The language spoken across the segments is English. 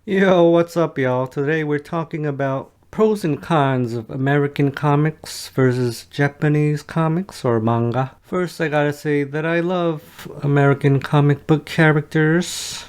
Yo, what's up, y'all? Today we're talking about pros and cons of American comics versus Japanese comics or manga. First, I gotta say that I love American comic book characters.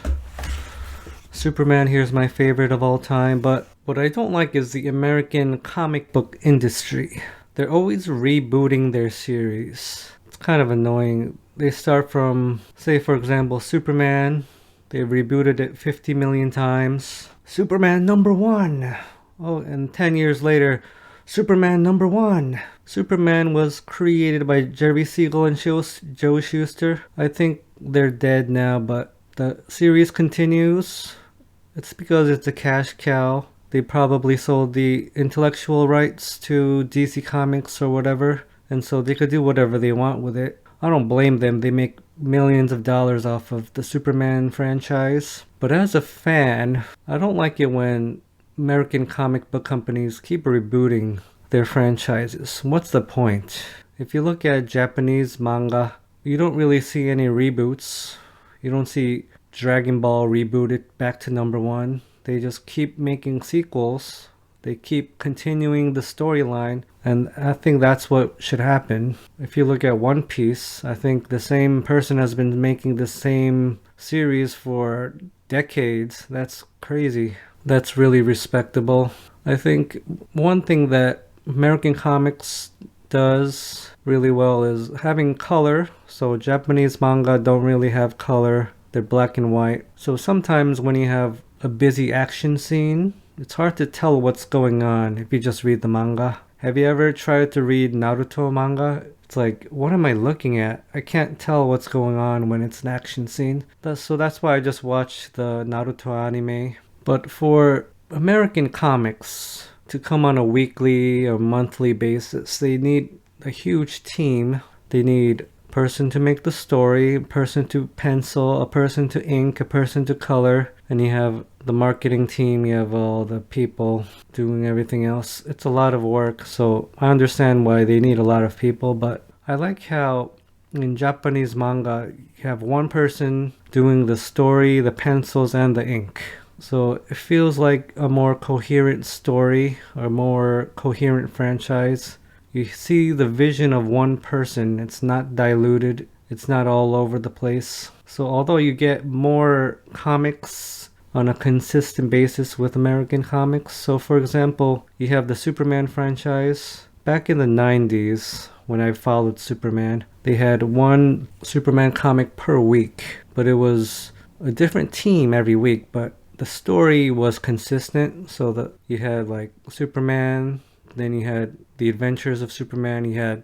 Superman here's my favorite of all time, but what I don't like is the American comic book industry. They're always rebooting their series. It's kind of annoying. They start from, say, for example, Superman. They rebooted it 50 million times. Superman number one. Oh, and 10 years later, Superman number one. Superman was created by Jerry Siegel and Joe Shuster. I think they're dead now, but the series continues. It's because it's a cash cow. They probably sold the intellectual rights to DC Comics or whatever, and so they could do whatever they want with it. I don't blame them. They make millions of dollars off of the Superman franchise. But as a fan, I don't like it when American comic book companies keep rebooting their franchises. What's the point? If you look at Japanese manga, you don't really see any reboots. You don't see Dragon Ball rebooted back to number one. They just keep making sequels. They keep continuing the storyline, and I think that's what should happen. If you look at One Piece, I think the same person has been making the same series for decades. That's crazy. That's really respectable. I think one thing that American comics does really well is having color. So Japanese manga don't really have color. They're black and white. So sometimes when you have a busy action scene, it's hard to tell what's going on if you just read the manga. Have you ever tried to read Naruto manga? It's like, what am I looking at? I can't tell what's going on when it's an action scene. So that's why I just watch the Naruto anime. But for American comics to come on a weekly or monthly basis, they need a huge team. They need a person to make the story, a person to pencil, a person to ink, a person to color, and you have the marketing team, you have all the people doing everything else. It's a lot of work, so I understand why they need a lot of people, but I like how in Japanese manga, you have one person doing the story, the pencils, and the ink. So it feels like a more coherent story, or more coherent franchise. You see the vision of one person. It's not diluted. It's not all over the place. So although you get more comics on a consistent basis with American comics. So for example, you have the Superman franchise. Back in the 90s, when I followed Superman, they had one Superman comic per week, but it was a different team every week, but the story was consistent. So that you had like Superman, then you had the Adventures of Superman, you had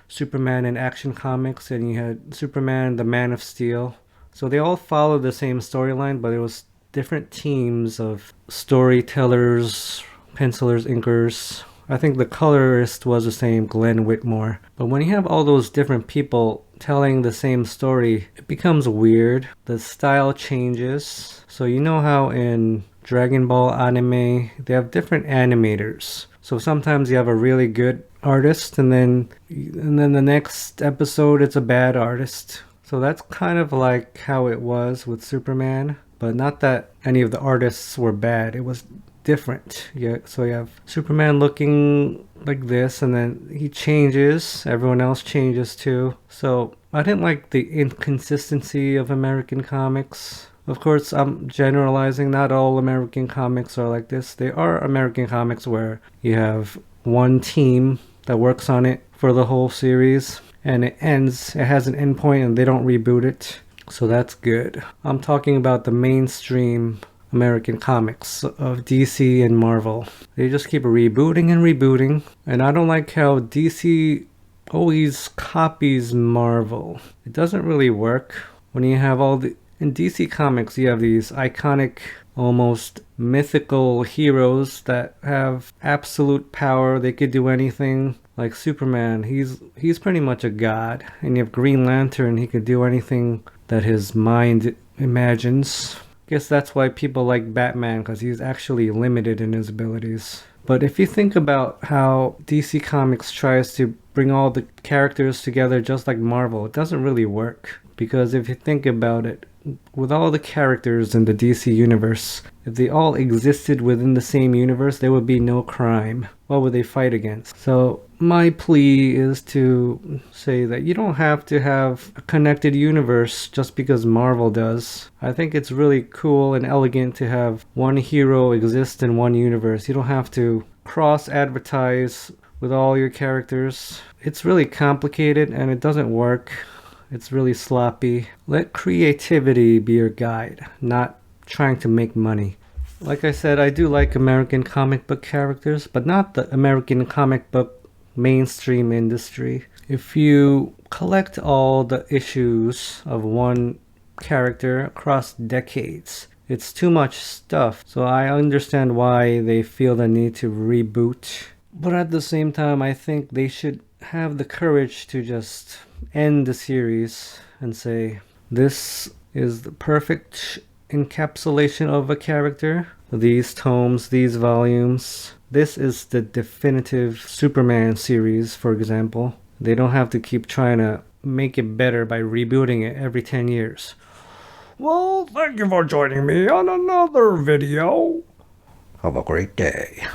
Superman in Action Comics, and you had Superman, the Man of Steel. So they all followed the same storyline, but it was different teams of storytellers, pencilers, inkers. I think the colorist was the same, Glenn Whitmore. But when you have all those different people telling the same story, it becomes weird. The style changes. So you know how in Dragon Ball anime, they have different animators. So sometimes you have a really good artist, and then the next episode it's a bad artist. So that's kind of like how it was with Superman, but not that any of the artists were bad. It was different. Yeah, so you have Superman looking like this, and then he changes. Everyone else changes too. So I didn't like the inconsistency of American comics. Of course, I'm generalizing. Not all American comics are like this. There are American comics where you have one team that works on it for the whole series, and it ends. It has an endpoint, and they don't reboot it. So that's good. I'm talking about the mainstream American comics of DC and Marvel. They just keep rebooting and rebooting, and I don't like how DC always copies Marvel. It doesn't really work when you have all the... In DC Comics, you have these iconic, almost mythical heroes that have absolute power. They could do anything. Like Superman, he's pretty much a god. And you have Green Lantern, he could do anything that his mind imagines. Guess that's why people like Batman, because he's actually limited in his abilities. But if you think about how DC Comics tries to bring all the characters together just like Marvel. It doesn't really work. Because if you think about it, with all the characters in the DC universe, if they all existed within the same universe, there would be no crime. What would they fight against? So my plea is to say that you don't have to have a connected universe just because Marvel does. I think it's really cool and elegant to have one hero exist in one universe. You don't have to cross-advertise with all your characters. It's really complicated and it doesn't work. It's really sloppy. Let creativity be your guide, not trying to make money. Like I said, I do like American comic book characters, but not the American comic book mainstream industry. If you collect all the issues of one character across decades, it's too much stuff. So I understand why they feel the need to reboot. But at the same time, I think they should have the courage to just end the series and say, this is the perfect encapsulation of a character. These tomes, these volumes. This is the definitive Superman series, for example. They don't have to keep trying to make it better by rebooting it every 10 years. Well, thank you for joining me on another video. Have a great day.